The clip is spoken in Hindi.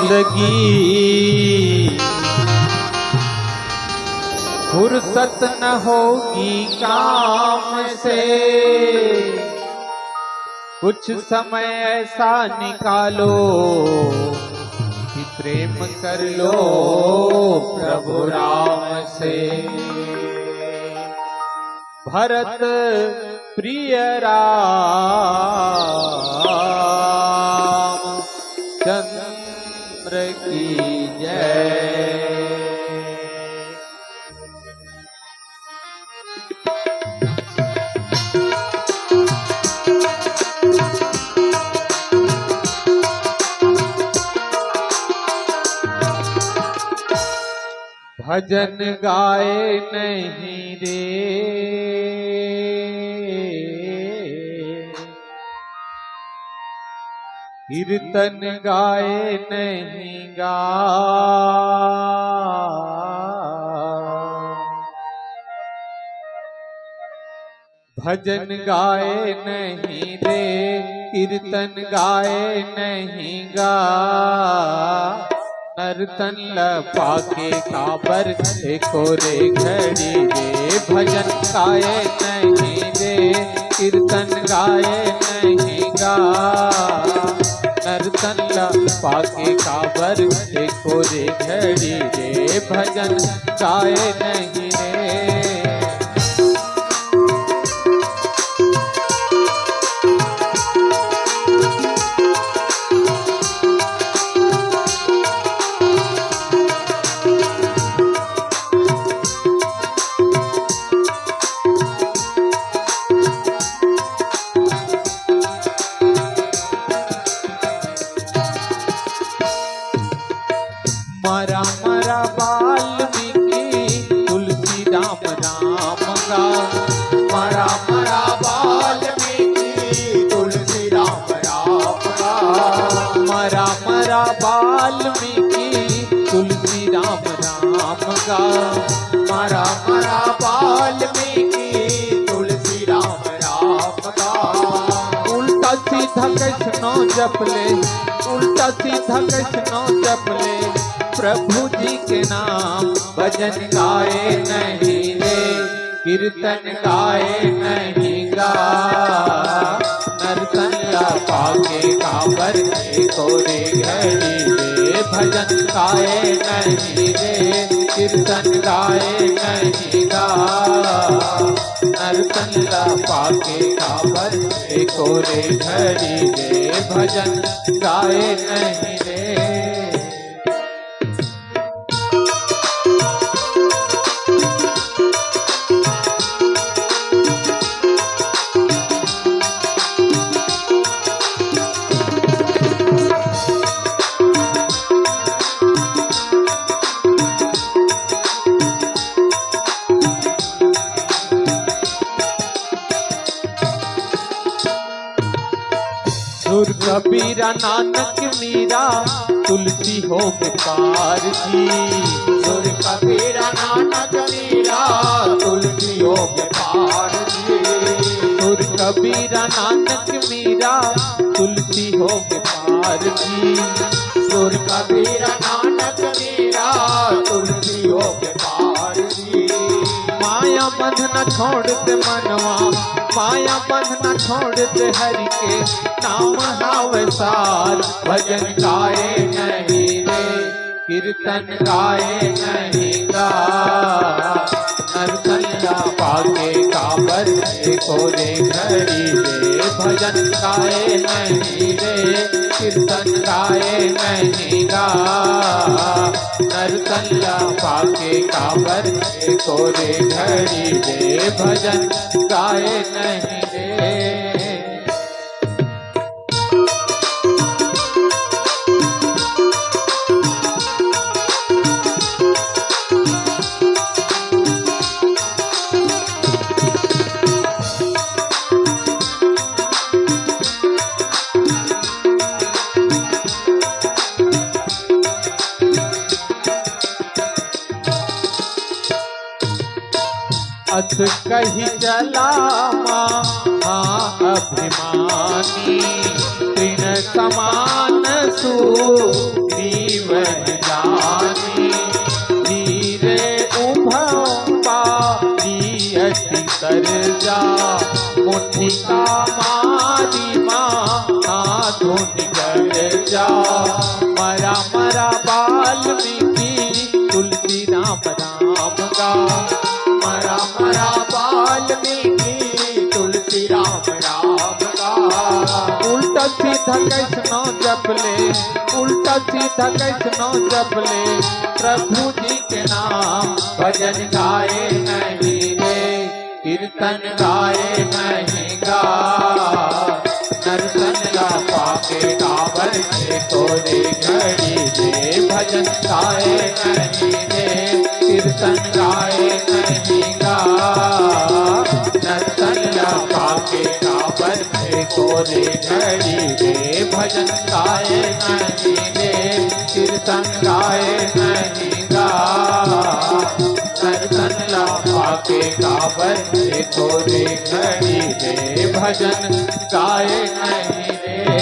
जिंदगी फुर्सत न होगी काम से, कुछ समय ऐसा निकालो कि प्रेम कर लो प्रभु राम से। भरत प्रिय राम चंद्र की जय। भजन गाए नहीं रे, कीर्तन गाए नहीं गा, भजन गाए नहीं रे, कीर्तन गाए नहीं गा। नर्तन लपाके काबर देखो रे घड़ी रे, भजन गाए नहीं रे, कीर्तन गाए नहीं गा। नर्तन लपाके काबर देखो रे घड़ी रे, भजन गाए नहीं रे। मरा मरा वाल्मीकि तुलसी राम राम गा, मरा मरा वाल्मीकि तुलसी राम राम गा। मरा मरा वाल्मीकि तुलसी राम राम गा। मरा मरा वाल्मीकि तुलसी राम राम गा। उल्टा सीधा कैसनो जपले, उल्टा सीधा कैसनो जपले, प्रभु जी के नाम। भजन गाए नहीं रे, कीर्तन गाए नहीं गा। नर्तन लपाके काबर देखो रे घड़ी रे, भजन गाए नहीं रे, कीर्तन गाए नहीं गा। नर्तन लपाके काबर देखो रे घड़ी रे, भजन गाए नहीं रे। सुर कबीरा नानक मीरा तुलसी हो के पार जी। सुर कबीरा नानक मीरा तुलसी हो के पार जी। सुर कबीरा नानक मीरा तुलसी हो के पार जी। सुर कबीरा नानक मीरा तुलसी हो के पार जी। माया बंधना छोड़ते मनवा, माया बंधना छोड़ते हरि के नाम हावसार। भजन गाए नहीं रे, कीर्तन गाए नहीं गा। नर्तन लपाके काबर देखो रे घड़ी रे, भजन गाए नहीं रे, कीर्तन गाए नहीं गा। नर्तन लपाके काबर देखो रे घड़ी रे, भजन गाए नहीं रे। अस कही चला अभिमानी, तीन समान सुग्रीव कर जा मुट्ठी का मारी माँ धुन कर जा मरा मरा वाल्मीकि तुलसी राम राम गा मरा मरा वाल्मीकि तुलसी राम राम गा उल्टा सीधा कैसनो जपले उल्टा सीधा कैसनो जपले प्रभु जी के नाम भजन गाए नहीं रे कीर्तन गाए नहीं गा नरसन गा पाके काबर के तोरे घड़ी रे भजन गाए नहीं रे कीर्तन गाए नहीं गा नरसन गा पाके काबर के तोरे घड़ी रे भजन गाए नहीं रे कीर्तन गाए नहीं गा नरसन गा पाके काबर के तोरे घड़ी रे भजन गाए नहीं रे